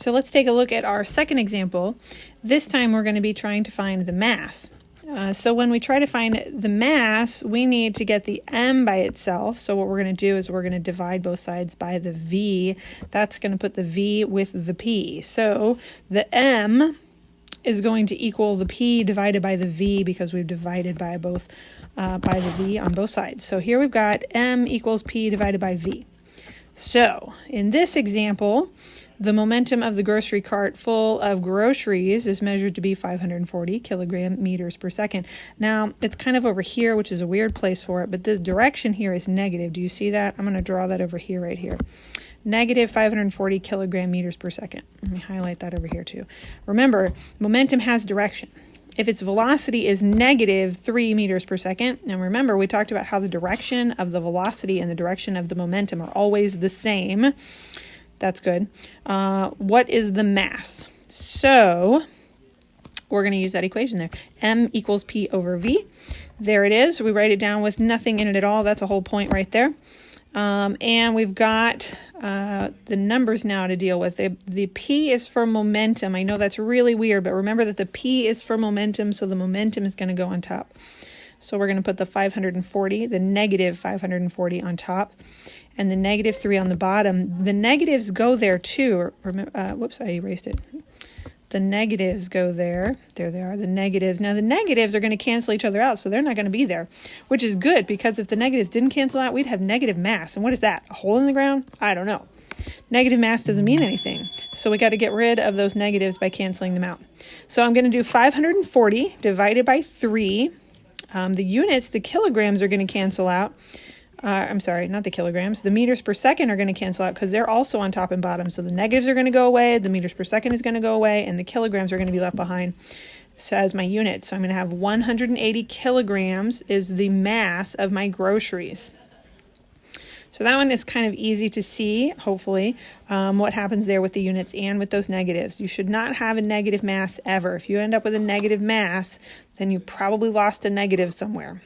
so let's take a look at our second example. This time we're going to be trying to find the mass. So when we try to find the mass, we need to get the m by itself. So what we're going to do is we're going to divide both sides by the v. That's going to put the v with the p. So the m is going to equal the p divided by the v because we've divided by both by the v on both sides. So here we've got m equals p divided by v. So in this example, the momentum of the grocery cart full of groceries is measured to be 540 kilogram meters per second. Now, it's kind of over here, which is a weird place for it, but the direction here is negative. Do you see that? I'm going to draw that over here, right here. Negative 540 kilogram meters per second. Let me highlight that over here too. Remember, momentum has direction. If its velocity is negative 3 meters per second, and remember we talked about how the direction of the velocity and the direction of the momentum are always the same. That's good. What is the mass? So we're going to use that equation there. M equals P over V. There it is. We write it down with nothing in it at all. That's a whole point right there. And we've got the numbers now to deal with. The P is for momentum. I know that's really weird, but remember that the P is for momentum, so the momentum is going to go on top. So we're going to put the 540, the negative 540 on top, and the negative 3 on the bottom. The negatives go there too. Whoops, I erased it. The negatives go there. There they are, the negatives. Now the negatives are going to cancel each other out, so they're not going to be there, which is good because if the negatives didn't cancel out, we'd have negative mass. And what is that? A hole in the ground? I don't know. Negative mass doesn't mean anything. So we got to get rid of those negatives by canceling them out. So I'm going to do 540 divided by 3. The units, the kilograms are going to cancel out. I'm sorry, not the kilograms. The meters per second are going to cancel out because they're also on top and bottom. So the negatives are going to go away, the meters per second is going to go away, and the kilograms are going to be left behind. So as my unit. So I'm going to have 180 kilograms is the mass of my groceries. So that one is kind of easy to see, hopefully, what happens there with the units and with those negatives. You should not have a negative mass ever. If you end up with a negative mass, then you probably lost a negative somewhere.